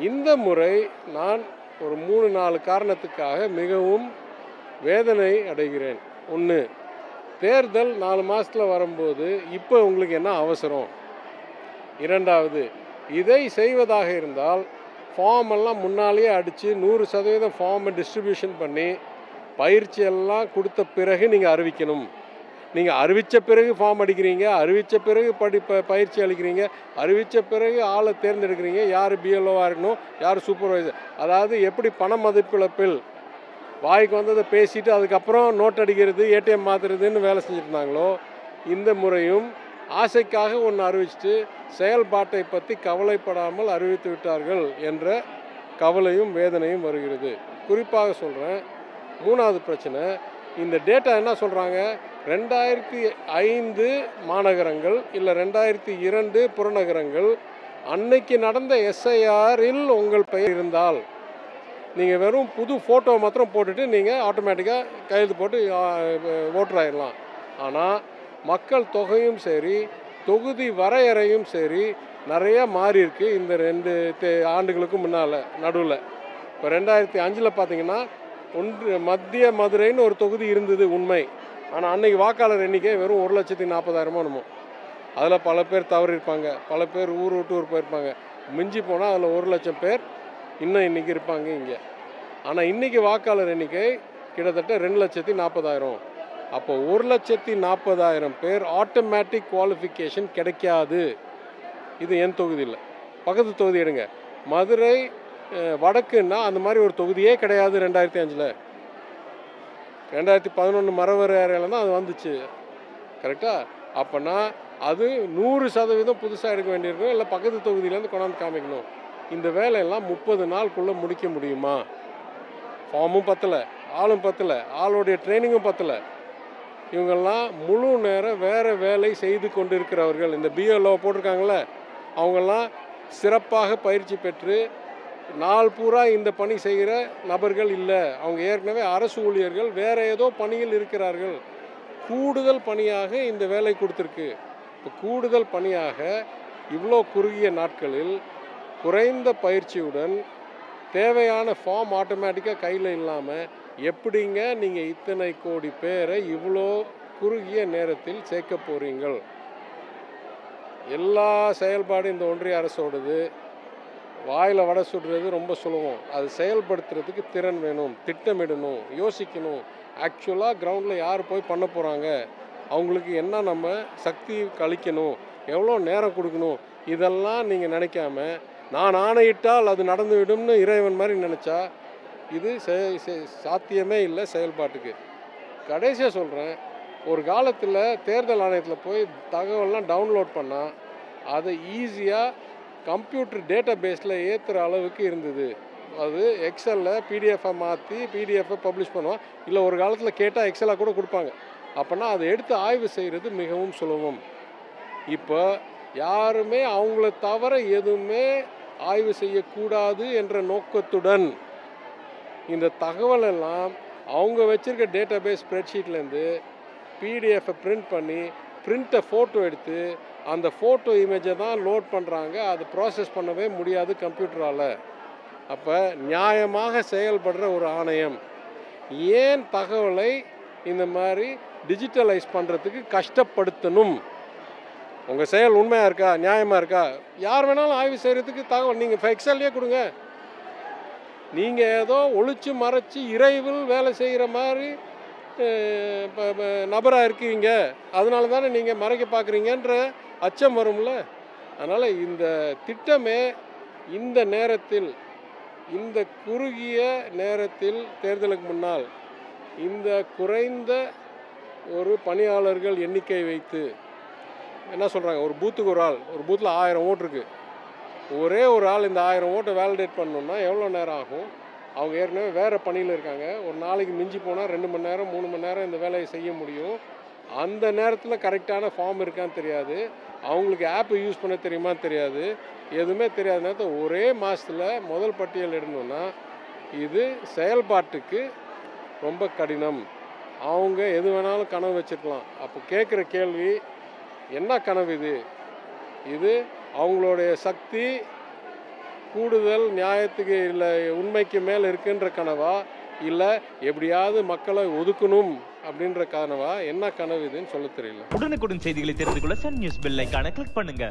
இந்த முறை நான் ஒரு 3-4 காரணத்துக்காக மிகவும் வேதனை அடைகிறேன். 1, தேர்தல் 4 மாசத்துல வரும்போது இப்போ உங்களுக்கு என்ன அவசரம்? 2வது, இதை செய்வதாக இருந்தால் ஃபார்ம் எல்லாம் முன்னாலேயே அடித்து 100% ஃபார்மை டிஸ்ட்ரிபியூஷன் பண்ணி பயிற்சி எல்லாம் கொடுத்த பிறகு நீங்கள் அறிவிக்கணும். நீங்கள் அறிவித்த பிறகு ஃபார்ம் அடிக்கிறீங்க, அறிவித்த பிறகு பயிற்சி அளிக்கிறீங்க, அறிவித்த பிறகு ஆளை தேர்ந்தெடுக்கிறீங்க. யார் பிஎல்ஓவாக இருக்கணும், யார் சூப்பர்வைசர். அதாவது எப்படி பண மதிப்பிழப்பில் வாய்க்கு வந்ததை பேசிட்டு அதுக்கப்புறம் நோட் அடிக்கிறது, ஏடிஎம் மாற்றுறதுன்னு வேலை செஞ்சுட்டு இருந்தாங்களோ, இந்த முறையும் ஆசைக்காக ஒன்று அறிவிச்சிட்டு செயல்பாட்டை பற்றி கவலைப்படாமல் அறிவித்து விட்டார்கள் என்ற கவலையும் வேதனையும் வருகிறது. குறிப்பாக சொல்கிறேன், 3வது பிரச்சனை, இந்த டேட்டா என்ன சொல்கிறாங்க, 2005 மாநகரங்கள் இல்லை 2002 புறநகரங்கள் அன்னைக்கு நடந்த எஸ்ஐஆரில் உங்கள் பெயர் இருந்தால் நீங்கள் வெறும் புது ஃபோட்டோ மாத்திரம் போட்டுட்டு நீங்கள் ஆட்டோமேட்டிக்காக கையெழுத்து போட்டு ஓட்டர் ஆயிடலாம். ஆனால் மக்கள் தொகையும் சரி, தொகுதி வரையறையும் சரி நிறையா மாறி இருக்கு இந்த 2 ஆண்டுகளுக்கு முன்னால் நடுவில். இப்போ 2005 பார்த்தீங்கன்னா மத்திய மதுரைன்னு ஒரு தொகுதி இருந்தது உண்மை. ஆனால் அன்னைக்கு வாக்காளர் எண்ணிக்கை வெறும் 1,40,000 என்னமோ. அதில் பல பேர் தவறியிருப்பாங்க, பல பேர் ஊர் விட்டு ஊர் போயிருப்பாங்க. மிஞ்சி போனால் அதில் 1,00,000 பேர் இன்னும் இன்றைக்கி இருப்பாங்க இங்கே. ஆனால் இன்றைக்கி வாக்காளர் எண்ணிக்கை கிட்டத்தட்ட 2,40,000. அப்போ 1,40,000 பேர் ஆட்டோமேட்டிக் குவாலிஃபிகேஷன் கிடைக்காது. இது என் தொகுதியில். பக்கத்து தொகுதி எடுங்க, மதுரை வடக்குன்னா அந்த மாதிரி ஒரு தொகுதியே கிடையாது 2005. 2011 மரவரையில் தான் அது வந்துச்சு, கரெக்டாக? அப்போனா அது 100% புதுசாக எடுக்க வேண்டியிருக்கும், இல்லை பக்கத்து தொகுதியிலேருந்து கொண்டாந்து காமிக்கணும். இந்த வேலையெல்லாம் 30 நாளுக்குள்ளே முடிக்க முடியுமா? ஃபார்மும் பத்தலை, ஆளும் பத்தலை, ஆளுடைய ட்ரைனிங்கும் பத்தலை. இவங்கெல்லாம் முழு நேரம் வேறு வேலை செய்து கொண்டு இருக்கிறவர்கள். இந்த பிஎல்ஓ போட்டிருக்காங்களே, அவங்கெல்லாம் சிறப்பாக பயிற்சி பெற்று நாள் பூரா இந்த பணி செய்கிற நபர்கள் இல்லை. அவங்க ஏற்கனவே அரசு ஊழியர்கள், வேறு ஏதோ பணியில் இருக்கிறார்கள். கூடுதல் பணியாக இந்த வேலை கொடுத்துருக்கு. இப்போ கூடுதல் பணியாக இவ்வளோ குறுகிய நாட்களில் குறைந்த பயிற்சியுடன் தேவையான ஃபார்ம் ஆட்டோமேட்டிக்காக கையில் இல்லாமல் எப்படிங்க நீங்கள் இத்தனை கோடி பேரை இவ்வளோ குறுகிய நேரத்தில் சேர்க்க போகிறீங்கள்? எல்லா செயல்பாடும் இந்த ஒன்றிய அரசோடது. வாயில் வடை சுடுறது ரொம்ப சுலபம், அது செயல்படுத்துறதுக்கு திறன் வேணும், திட்டமிடணும், யோசிக்கணும். ஆக்சுவலாக கிரவுண்டில் யார் போய் பண்ண போகிறாங்க, அவங்களுக்கு என்ன நம்ம சக்தி கழிக்கணும், எவ்வளோ நேரம் கொடுக்கணும், இதெல்லாம் நீங்கள் நினைக்காம நான் ஆணையிட்டால் அது நடந்துவிடும்னு இறைவன் மாதிரி நினச்சா இது சாத்தியமே இல்லை செயல்பாட்டுக்கு. கடைசியாக சொல்கிறேன், ஒரு காலத்தில் தேர்தல் ஆணையத்தில் போய் தகவல்லாம் டவுன்லோட் பண்ணால் அதை ஈஸியாக கம்ப்யூட்டர் டேட்டா பேஸில் ஏற்றுற அளவுக்கு இருந்தது. அது எக்ஸலில் பிடிஎஃபை மாற்றி பிடிஎஃபை பப்ளிஷ் பண்ணுவோம், இல்லை ஒரு காலத்தில் கேட்டால் எக்ஸலாக கூட கொடுப்பாங்க. அப்போனா அதை எடுத்து ஆய்வு செய்கிறது மிகவும் சுலபம். இப்போ யாருமே அவங்கள தவிர எதுவுமே ஆய்வு செய்யக்கூடாது என்ற நோக்கத்துடன் இந்த தகவலெல்லாம் அவங்க வச்சுருக்க டேட்டா பேஸ் ஸ்ப்ரெட்ஷீட்லேருந்து பிடிஎஃப்பை பிரிண்ட் பண்ணி பிரிண்ட்டை ஃபோட்டோ எடுத்து அந்த ஃபோட்டோ இமேஜை தான் லோட் பண்ணுறாங்க. அது ப்ராசஸ் பண்ணவே முடியாது கம்ப்யூட்டரால். அப்போ நியாயமாக செயல்படுற ஒரு ஆணையம் ஏன் தகவலை இந்த மாதிரி டிஜிட்டலைஸ் பண்ணுறதுக்கு கஷ்டப்படுத்தணும்? உங்கள் செயல் உண்மையாக இருக்கா, நியாயமாக இருக்கா? யார் வேணாலும் ஆய்வு செய்கிறதுக்கு தகவல் நீங்கள் எக்ஸல்லையே கொடுங்க. நீங்கள் ஏதோ ஒளிச்சு மறைச்சி இறைவில் வேலை செய்கிற மாதிரி நபராக இருக்கீங்க, அதனால தானே நீங்கள் மறைக்க பார்க்குறீங்கன்ற அச்சம் வரும்ல. அதனால் இந்த திட்டமே இந்த நேரத்தில், இந்த குறுகிய நேரத்தில் தேர்தலுக்கு முன்னால் இந்த குறைந்த ஒரு பணியாளர்கள் எண்ணிக்கை வைத்து என்ன சொல்கிறாங்க, ஒரு பூத்துக்கு ஒரு ஆள், ஒரு பூத்தில் 1000 ஓட்டு இருக்குது. ஒரே ஒரு ஆள் இந்த 1000 ஓட்டை வேலிடேட் பண்ணணுன்னா எவ்வளோ நேரம் ஆகும்? அவங்க ஏற்கனவே வேறு பணியில் இருக்காங்க. ஒரு நாளைக்கு மிஞ்சி போனால் 2 மணி நேரம் 3 மணி நேரம் இந்த வேலையை செய்ய முடியும். அந்த நேரத்தில் கரெக்டான ஃபார்ம் இருக்கான்னு தெரியாது, அவங்களுக்கு ஆப்பை யூஸ் பண்ண தெரியுமான்னு தெரியாது, எதுவுமே தெரியாத நேரத்தில் ஒரே மாதத்தில் முதல் பட்டியல் இடணுன்னா இது செயல்பாட்டுக்கு ரொம்ப கடினம். அவங்க எது வேணாலும் கனவு வச்சுருக்கலாம். அப்போ கேட்குற கேள்வி, என்ன கனவு இது? இது அவங்களுடைய சக்தி கூடுதல் நியாயத்துக்கு இல்லை உண்மைக்கு மேலே இருக்குன்ற கனவா, இல்லை எப்படியாவது மக்களை ஒதுக்கணும் அப்படின்ற கனவா, என்ன கனவு இதுன்னு சொல்ல தெரியல. உடனுக்குடன் செய்திகளை தெரிந்து கொள்ள சன் நியூஸ் பெல் ஐகானை கிளிக் பண்ணுங்க.